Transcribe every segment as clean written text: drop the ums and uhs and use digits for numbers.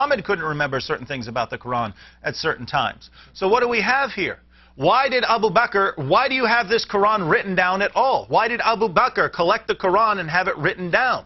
Muhammad couldn't remember certain things about the Quran at certain times. So what do we have here? Why do you have this Quran written down at all? Why did Abu Bakr collect the Quran and have it written down?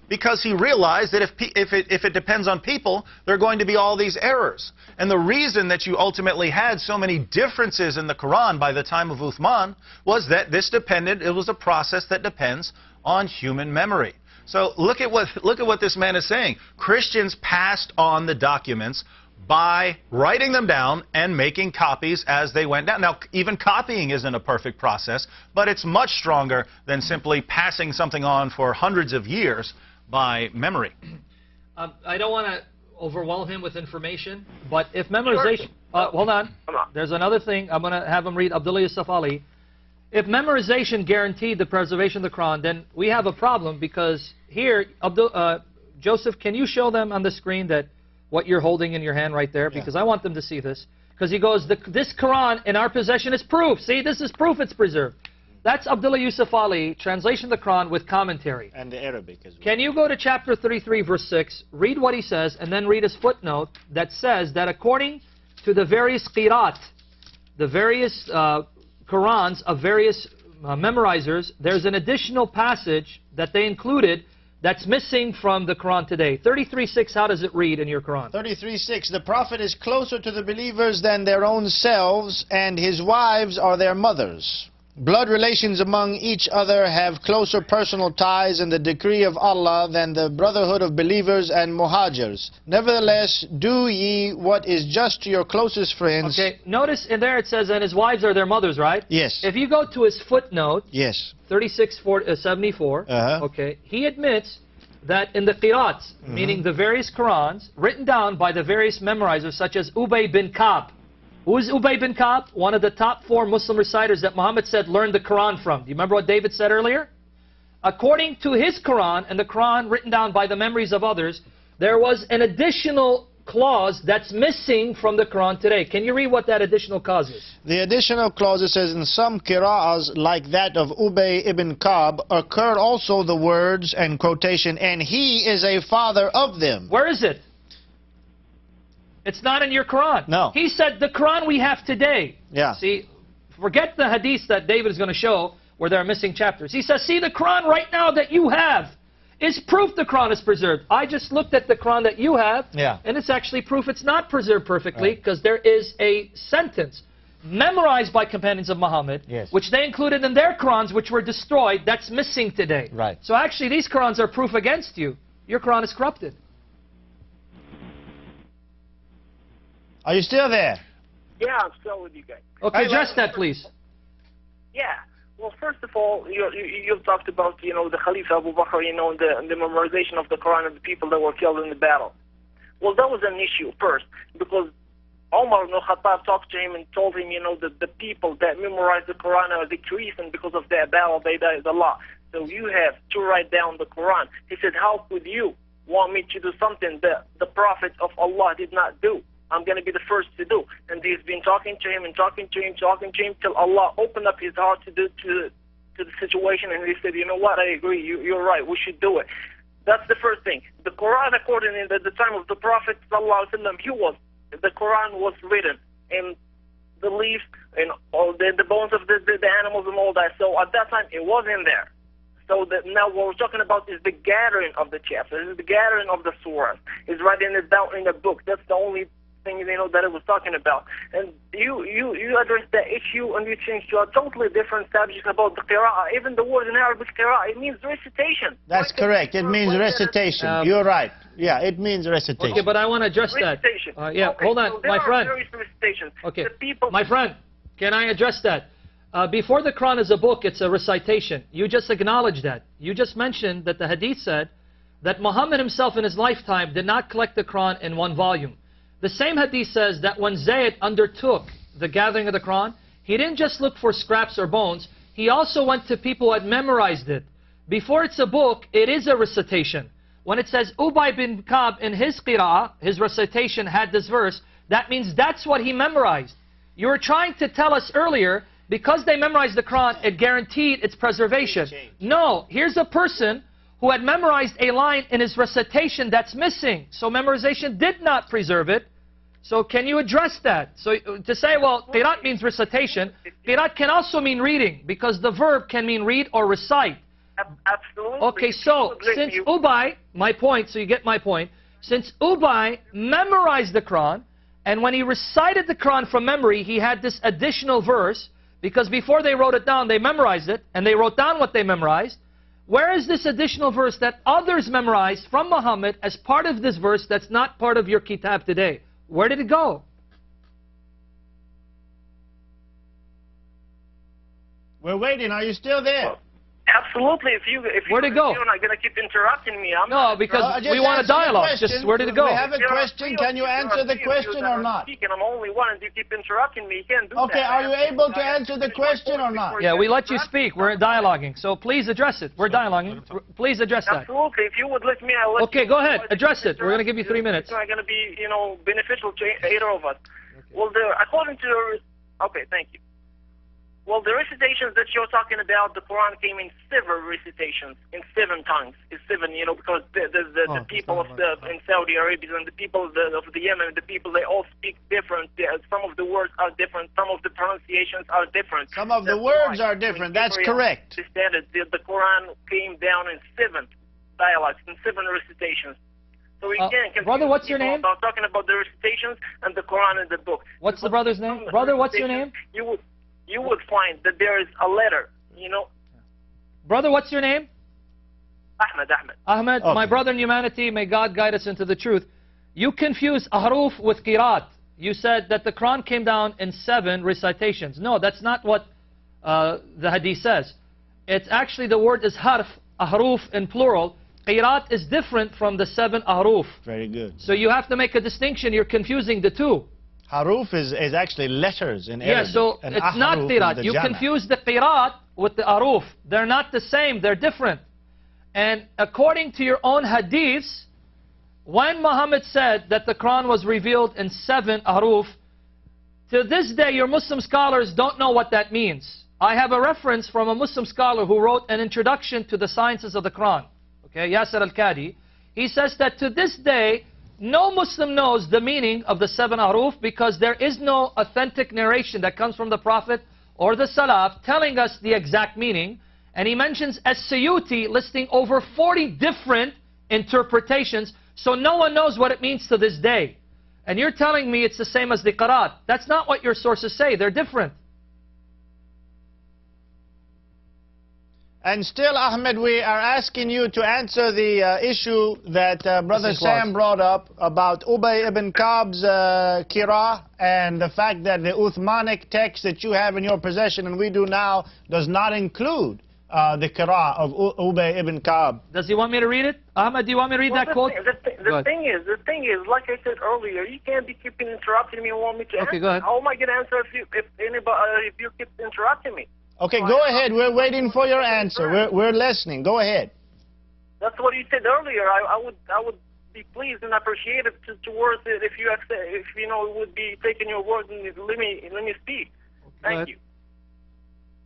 Because he realized that if it depends on people, there are going to be all these errors. And the reason that you ultimately had so many differences in the Quran by the time of Uthman was that it was a process that depends on human memory. So look at what this man is saying. Christians passed on the documents by writing them down and making copies as they went down. Now, even copying isn't a perfect process, but it's much stronger than simply passing something on for hundreds of years by memory. I don't want to overwhelm him with information, but if memorization... hold on. There's another thing. I'm going to have him read Abdullah Yusuf Ali. If memorization guaranteed the preservation of the Quran, then we have a problem, because here, Joseph, can you show them on the screen that what you're holding in your hand right there? Because I want them to see this. Because he goes, this Quran in our possession is proof. See, this is proof it's preserved. That's Abdullah Yusuf Ali, translation of the Quran with commentary. And the Arabic as well. Can you go to chapter 33, verse 6, read what he says, and then read his footnote that says that according to the various qirat, the various Qurans of various memorizers, there's an additional passage that they included that's missing from the Quran today. 33:6, how does it read in your Quran? 33:6, the Prophet is closer to the believers than their own selves, and his wives are their mothers. Blood relations among each other have closer personal ties in the decree of Allah than the brotherhood of believers and muhajirs. Nevertheless, do ye what is just to your closest friends. Okay, notice in there it says, and his wives are their mothers, right? Yes. If you go to his footnote, yes, 3674, okay, he admits that in the qirats, meaning the various Qurans, written down by the various memorizers, such as Ubay bin Ka'b. Who is Ubay bin Ka'b? One of the top 4 Muslim reciters that Muhammad said learn the Quran from. Do you remember what David said earlier? According to his Quran and the Quran written down by the memories of others, there was an additional clause that's missing from the Quran today. Can you read what that additional clause is? The additional clause, it says, in some qira'ahs like that of Ubay ibn Ka'b occur also the words and quotation, and he is a father of them. Where is it? It's not in your Quran. No. He said the Quran we have today. Yeah. See, forget the hadith that David is going to show where there are missing chapters. He says, see, the Quran right now that you have is proof the Quran is preserved. I just looked at the Quran that you have, and it's actually proof it's not preserved perfectly, because there is a sentence memorized by companions of Muhammad, which they included in their Qurans, which were destroyed, that's missing today. Right. So actually these Qurans are proof against you. Your Quran is corrupted. Are you still there? Yeah, I'm still with you guys. Okay, address that, please. Yeah. Well, first of all, you've talked about, the Khalifa Abu Bakr, the memorization of the Quran and the people that were killed in the battle. Well, that was an issue first, because Omar ibn Khattab talked to him and told him, that the people that memorized the Quran are decreased, and because of that battle, they died a lot. So you have to write down the Quran. He said, how could you want me to do something that the Prophet of Allah did not do? I'm going to be the first to do. And he's been talking to him and talking to him till Allah opened up his heart to the situation, and he said, you know what, I agree, you're right, we should do it. That's the first thing. The Quran, according to the time of the Prophet ﷺ, the Quran was written in the leaves and all the bones of the animals and all that. So at that time, it was in there. So now what we're talking about is the gathering of the chapters, is the gathering of the surahs. Is writing it down in a book. That's the only thing that it was talking about. And you address that issue, and you change to a totally different subject about the qira'ah. Even the word in Arabic qira'ah, it means recitation. That's correct. It means recitation. You're right. Yeah, it means recitation. Okay, but I want to address that. Okay, hold on, so my friend. Okay, my friend, can I address that? Before the Quran is a book, it's a recitation. You just acknowledged that. You just mentioned that the hadith said that Muhammad himself in his lifetime did not collect the Quran in one volume. The same hadith says that when Zayd undertook the gathering of the Quran, he didn't just look for scraps or bones, he also went to people who had memorized it. Before it's a book, it is a recitation. When it says Ubay bin Ka'b in his qira'ah, his recitation had this verse, that means that's what he memorized. You were trying to tell us earlier, because they memorized the Quran, it guaranteed its preservation. No, here's a person who had memorized a line in his recitation that's missing. So memorization did not preserve it. So can you address that? So to say, well, qirat means recitation, qirat can also mean reading, because the verb can mean read or recite. Absolutely. Okay, so since Ubay, my point, so you get my point, since Ubay memorized the Quran, and when he recited the Quran from memory, he had this additional verse, because before they wrote it down, they memorized it, and they wrote down what they memorized. Where is this additional verse that others memorized from Muhammad as part of this verse that's not part of your kitab today? Where did it go? We're waiting. Are you still there? Absolutely. If where'd it go? You're not going to keep interrupting me. No, because we want a dialogue. Just where did it go? We have a question. Can you answer the question or not? I'm only one, and you keep interrupting me. You can't do that. Okay, are you able to answer the question or not? Yeah, we let you speak. We're dialoguing. So please address it. We're dialoguing. Please address that. Absolutely. If you would let me, I'll let Okay, go ahead. Address it. We're going to give you 3 minutes. It's not going to be, beneficial to either of us. Well, according to okay, thank you. Well, the recitations that you're talking about, the Quran came in 7 recitations, in 7 tongues. It's 7, because the people in Saudi Arabia and the people of the Yemen, the people, they all speak different. Some of the words are different. Some of the pronunciations are different. Some of the words are different. That's correct. The Quran came down in 7 dialects, in 7 recitations. So we can't brother, what's your name? About talking about the recitations and the Quran and the book. What's the brother's name? Brother, what's your name? You would find that there is a letter, Brother, what's your name? Ahmed. Ahmed, my brother in humanity, may God guide us into the truth. You confuse ahruf with qirat. You said that the Quran came down in 7 recitations. No, that's not what the hadith says. It's actually, the word is harf, ahruf in plural. Qirat is different from the 7 ahruf. Very good. So you have to make a distinction. You're confusing the two. Haruf is actually letters in Arabic. Yeah, so it's not qirat. You confuse the qirat with the aruf. They're not the same. They're different. And according to your own hadiths, when Muhammad said that the Quran was revealed in 7 aruf, to this day your Muslim scholars don't know what that means. I have a reference from a Muslim scholar who wrote an introduction to the sciences of the Quran. Okay, Yasser al-Qadi. He says that to this day, no Muslim knows the meaning of the 7 ahruf, because there is no authentic narration that comes from the Prophet or the Salaf telling us the exact meaning. And he mentions As-Suyuti listing over 40 different interpretations, so no one knows what it means to this day. And you're telling me it's the same as the Qiraat. That's not what your sources say. They're different. And still, Ahmed, we are asking you to answer the issue that Brother Sam brought up about Ubay ibn Ka'b's Qira, and the fact that the Uthmanic text that you have in your possession and we do now does not include the Qira of Ubay ibn Ka'b. Does he want me to read it? Ahmed, do you want me to read that quote? The thing is, like I said earlier, you can't be keeping interrupting me and want me to answer. Okay, go ahead. How am I going to answer if you keep interrupting me? Okay, go ahead. We're waiting for your answer. We're listening. Go ahead. That's what you said earlier. I would be pleased and appreciative towards it if you would be taking your words and let me speak. Thank you.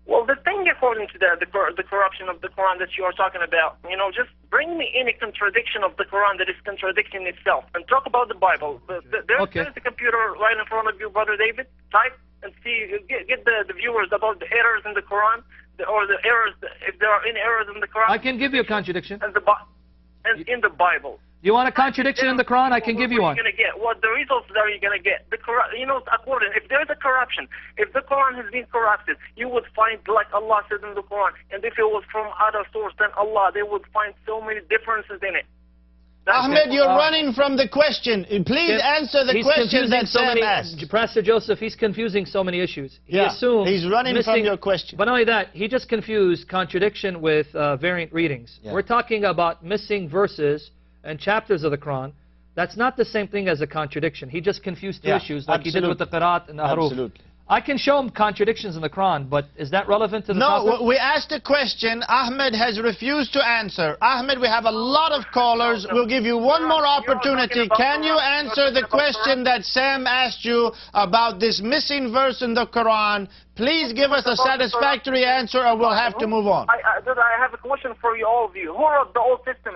Well, the thing according to the corruption of the Quran that you are talking about, just bring me any contradiction of the Quran that is contradicting itself, and talk about the Bible. There's the computer right in front of you, Brother David. Type and see, get the viewers about the errors in the Quran, or the errors, if there are any errors in the Quran. I can give you a contradiction. And in the Bible. You want a contradiction in the Quran? I can give you one. What are you going to get? What the results are you going to get? The Quran, according, if there is a corruption, if the Quran has been corrupted, you would find, like Allah says in the Quran, and if it was from other source than Allah, they would find so many differences in it. Ahmed, you're running from the question. Please answer the question that Sam asked. Pastor Joseph, he's confusing so many issues. He assumed he's running from your question. But not only that, he just confused contradiction with variant readings. Yeah. We're talking about missing verses and chapters of the Quran. That's not the same thing as a contradiction. He just confused two issues, like he did with the Qiraat and the Haruf. Absolutely. I can show him contradictions in the Quran, but is that relevant to the topic? No, we asked a question. Ahmed has refused to answer. Ahmed, we have a lot of callers. We'll give you one more opportunity. Can you answer the question that Sam asked you about this missing verse in the Quran? Please give us a satisfactory answer or we'll have to move on. I have a question for you, all of you. Who wrote the Old Testament?